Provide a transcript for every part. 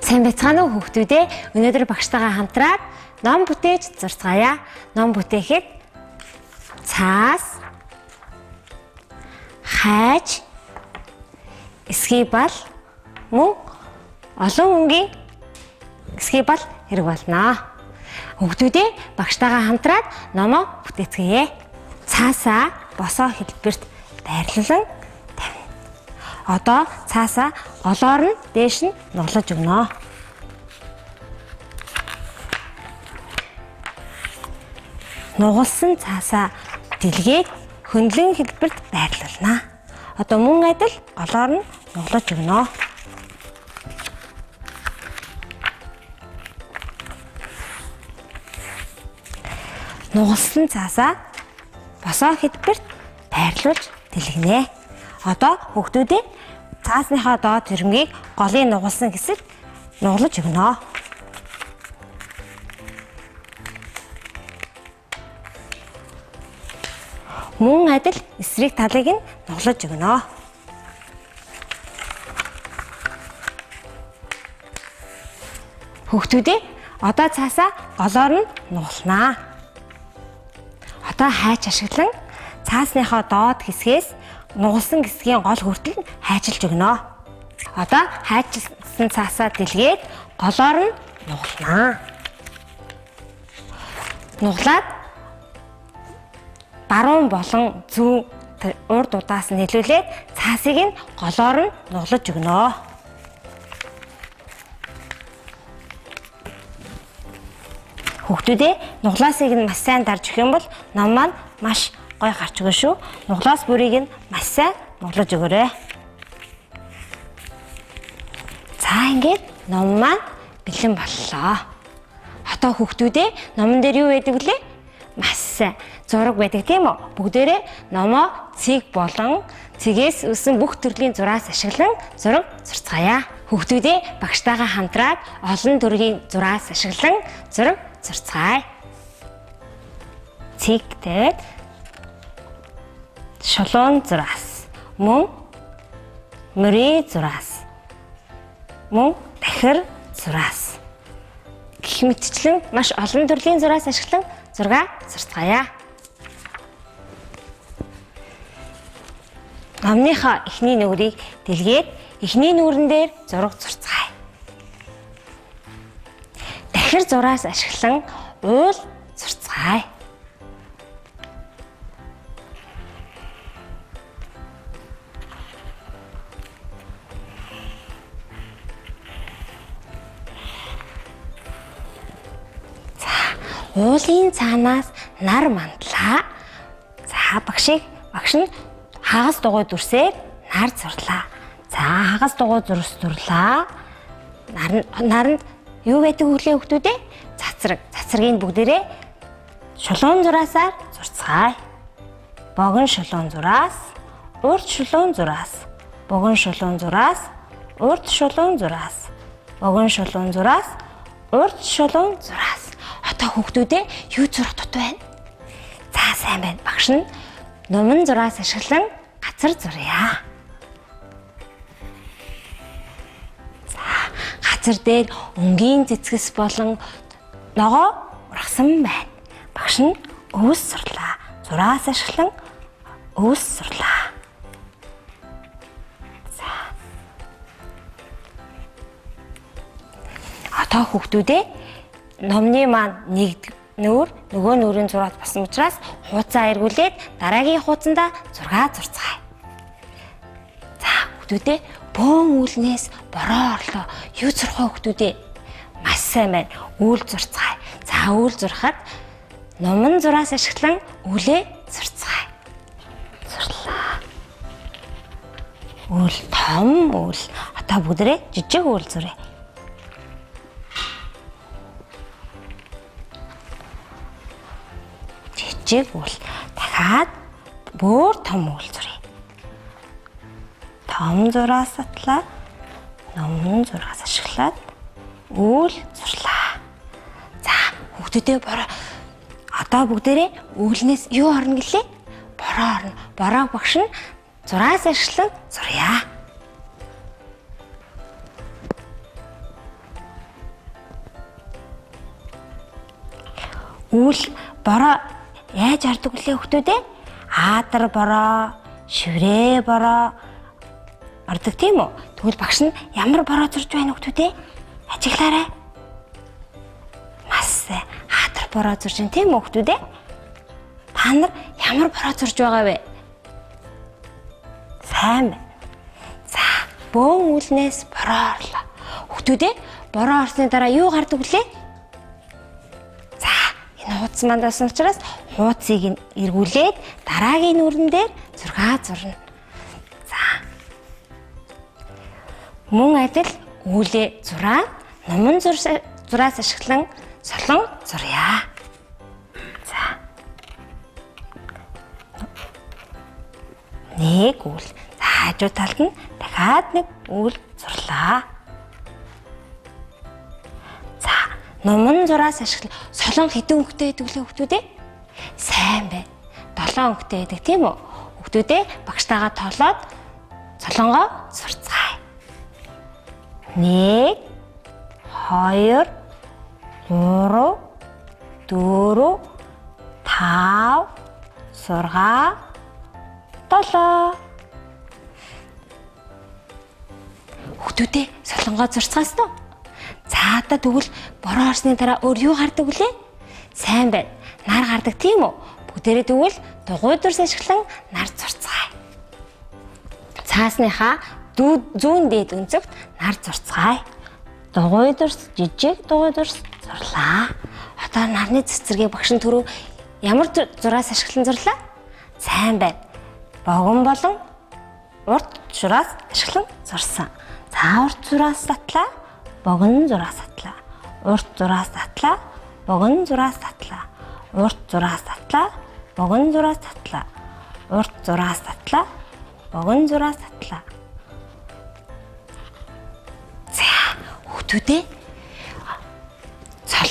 Сайн байцгаана уу хүүхдүүдээ? Өнөөдөр багштайгаа хамтраад ном бүтээж зурцгаая. Ном бүтээхэд цаас, хайж, эсхий бал, мөн олон өнгийн эсхий бал хэрэг болно. Хүүхдүүдээ багштайгаа хамтраад номоо бүтээцгээе. Цаасаа босоо хэлбэрт байрлуулан тавина. Одоо цаасаа голоор нь дээш нь нуглаж өгнө. Нугалсан цаасаа дэлгээд хөндлөн хэлбэрт байрлуулна. Одоо мөн адил голоор нь нуглаж өгнө. Нугалсан цаасаа босоо хэлбэрт байрлуулж дэлгэнэ. Одоо хүүхдүүдээ цаасныхаа доод хөрөнгийг голын нугалсан хэсэг нуглаж өгнө. Мөн адил эсрэг талыг нь нуглаж өгнө. Хүүхдүүдээ одоо цаасаа голоор нь нугалнаа. Одоо хайж ашиглан цаасныхаа доод хэсгээс нугалсан хэсгийн гол хүртэл хайчилж өгнө. Одоо хайчилсан цаасаа дэлгээд голоор нь нугалнаа. Нуглаад баруун болон зүүн урд удаас нь нийлүүлээд цаасыг нь голоор нь нуглаж өгнө. Хүүхдүүдээ нуглаасыг нь маш сайн дарж өгөх юм бол ном маань маш гой гарч өгнө шүү. Нуглаас бүрийг нь маш сайн нуглаж өгөөрэй. За ингээд ном маань бэлэн боллоо. Одоо хүүхдүүдээ номон дээр юу байдаг вүлээ? Маш сайн зураг байдаг тийм үү? Бүгдээрээ номоо цэг болон цэгээс үүсэн бүх төрлийн зураас ашиглан зураг зурцгаая. Хүүхдүүдээ багштайгаа хамтраад олон төрлийн зураас ашиглан зураг зурцгаая. Цэг тавиад шулуун зураас, мөн мөрийн зураас, мөн дахир зураас гэх мэтчлэн маш олон төрлийн зураас ашиглан зураг зурцгаая. Номныхоо эхний нүрийг дэлгээд эхний нүрэн дээр зураг зурцгаая. Дахир зураас ашиглан уул зурцгаая. Уулын цаанаас нар мандлаа. За багш нь хагас дугуй дүрсээр нар зурлаа. За хагас дугуй зурлаа. Наранд юу байдаг вүлээ хүүхдүүдээ? Цацраг. Цацрагийн бүгдээрээ шулуун зураасаар зурцгаая. Богино шулуун зураас, урд шулуун зураас, богино шулуун зураас, урд шулуун зураас, богино шулуун зураас, урд шулуун зураас. Одоо хүүхдүүдээ юу зурах дут байна? За сайн байна. Багш нь номон зураас ашиглан газар зуръя. За газар дээр өнгийн цэцгэс болон ногоо ургасан байна. Багш нь өвс сурлаа. Зураас ашиглан өвс сурлаа. За. Одоо хүүхдүүдээ номны маань нэг нүүр нөгөө нүрийн зураад басан учраас хуудасаа эргүүлээд дараагийн хуудсандаа зураг зурцгаая. За хүүхдүүдээ бөөн үүлнээс бороо орлоо. Юу зурх вэ хүүхдүүдээ? Маш сайн байна. Үүл зурцгаая. За үүл зурхад номон зураас ашиглан үлээ зурцгаая. Зурлаа. Үүл том үүл. Одоо бүгдээрээ жижиг үүл зуръя. Жижиг үл. Дахиад бүр том үл зуръя. Том зураас атлаад номон зураас ашиглаад үл зурлаа. За хүүхдүүдээ бороо. Одоо бүгдээрээ үүлнээс юу орно гэлээ? Бороо орно. Бороог багш нь зураас ашиглан зуръя. Үл бороо яаж ордог вүлээ хүүхдүүдээ? Аадар бороо, шиврээ бороо ордог тийм үү? Тэгвэл багш нь ямар бороо зурж байна хүүхдүүдээ? Ажиглаарай. Маш аадар бороо зурж байна тийм үү хүүхдүүдээ? Та нар ямар бороо зурж байгаа вэ? Сайн байна. За, бөөн үлнээс бороо орлоо. Хүүхдүүдээ бороо орсны дараа юу гардаг вүлээ? За, энэ хуудас манд байсан учраас хуудсыг эргүүлээд дараагийн нүрэн дээр зураг зурна. За. Мөн адил үүлээ зураад номон зураас ашиглан солон зуръя. За. Нэг үл. За, хажуу талд нь дахиад нэг үл зурлаа. За, номон зураас ашиглан солон хэдэн өнгөтэй байдаг лээ хүүхдүүдээ? Сайн байна. 7 өнгөтэй байдаг тийм үү? Хүүхдүүдээ багштайгаа тоолоод солонгоо сурцгаая. 1 2 3 4 5 6 7. Хүүхдүүдээ солонгоо зурцгаас нь. За одоо тэгвэл бороо орсны дараа өөр юу гардаг вүлээ? Сайн байна. Нар гардаг тийм үү? Бүгдээрээ тэгвэл дугуй дурс ашиглан нар зурцгаая. Цаасныхаа зүүн дээд өнцөгт нар зурцгаая. Дугуй дурс, жижиг дугуй дурс зурлаа. Одоо нарны цэцэргийг багш нь түрүү ямар зураас ашиглан зурлаа? Сайн байна. Богон болон урт зураас ашиглан зурсан. За, урт зураас татлаа, богон зураас татлаа. Урт зураас татлаа, богон зураас татлаа. Урт зураас татлаа, богон зураас татлаа. Урт зураас татлаа, богон зураас татлаа. За, хүүхдүүдээ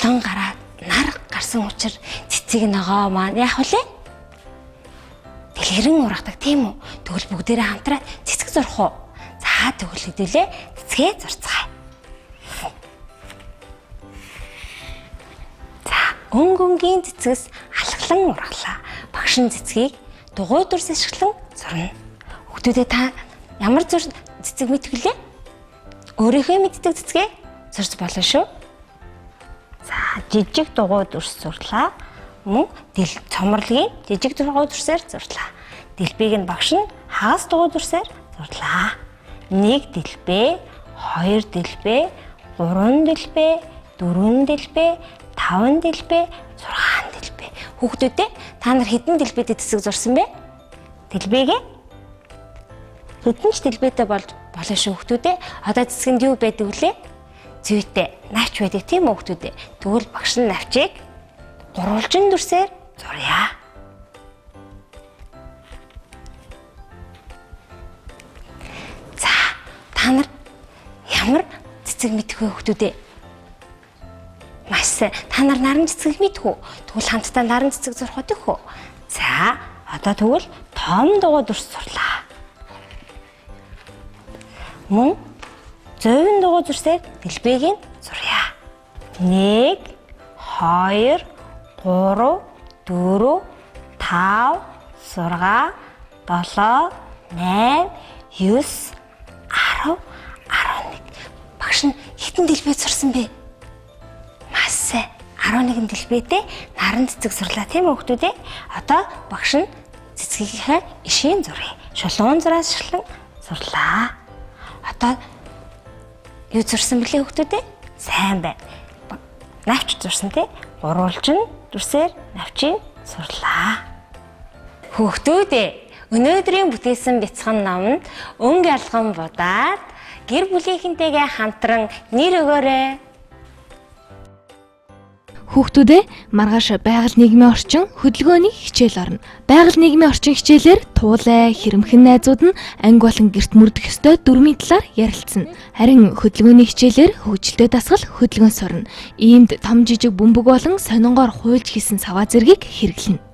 солон гараад нар гарсан учраас цэцэг ногоо маань яах вүлээ? Дэлгэрэн ургадаг тийм үү? Тэгвэл бүгдээрээ хамтраад цэцэг зурх уу? За, тэгвэл хэдүүлээ цэцгээ зурцгаая. За, өнгөнгийн цэцгээс алхлан ургалаа. Багш нь цэцгийг дугуй дурс ашиглан зурна. Хүүхдүүдээ та ямар цэцэг мэдвүлээ? Өөрийнхөө мэддэг цэцгээ зурж болно шүү. За, жижиг дугуй дурс зурлаа. Мөн цомрлогийн жижиг дугуй дурсаар зурлаа. Дэлбийг нь багш нь хагас дугуй дурсаар зурлаа. 1 дэлбээ, 2 дэлбээ, 3 дэлбээ, 4 дэлбээ, 5 дэлбээ, 6 дэлбээ. Хүүхдүүдээ та нар хэдэн дэлбээтэй цэцэг зурсан бэ? Дэлбэгээ хэдэн ч дэлбээтэй болно шүү хүүхдүүдээ. Одоо цэцгэнд юу байдаг вүлээ? Зүйтэй, навч байдаг тийм үү хүүхдүүдээ. Тэгвэл багш нь навчийг гурвалжин дүрсээр зуръя. За, та нар ямар цэцэг мэдэх вэ хүүхдүүдээ? Маш сайн. Та нар наран цэцэг мэдэх үү? Тэгвэл хамтдаа наран цэцэг зурх удах уу? За, одоо тэгвэл том дугуй дүрс сурлаа. Мөн зөөвөн дугуй дүрсээр дэлбэгийг нь зуръя. 1 2 3 4 5 6 7 8 9 10 11. Багш нь хэдэн дэлбээ зурсан бэ? Маш сайн. 11 дэлбээтэй наран цэцэг сурлаа тийм үү хүүхдүүдээ? Одоо багш нь цэцгийнхээ ишийн зуръя. Шулуун зураас ашиглан сурлаа. Одоо юу зурсан бэлээ хүүхдүүдээ? Сайн байна. Навч зурсан тий? Гурвалжин дүрсээр навчийг сурлаа. Хүүхдүүдээ өнөөдрийн бүтээсэн бяцхан номонд өнгө ялган будаад гэр бүлийнхэнтэйгээ хамтран нэр өгөөрэй. Хүүхдүүдээ маргааш байгаль нийгмийн орчин хөдөлгөөний хичээл орно. Байгаль нийгмийн орчин хичээлээр туулай, хэрэмхэн найзууд нь анги болон гэрт мөрдөх ёстой дүрмийн талаар ярилцсан. Харин хөдөлгөөний хичээлээр хөгжилтэй дасгал хөдөлгөөн сурна. Иймд том жижиг бөмбөг болон сонингоор хуйлж хийсэн саваа зэргийг хэрэглэнэ.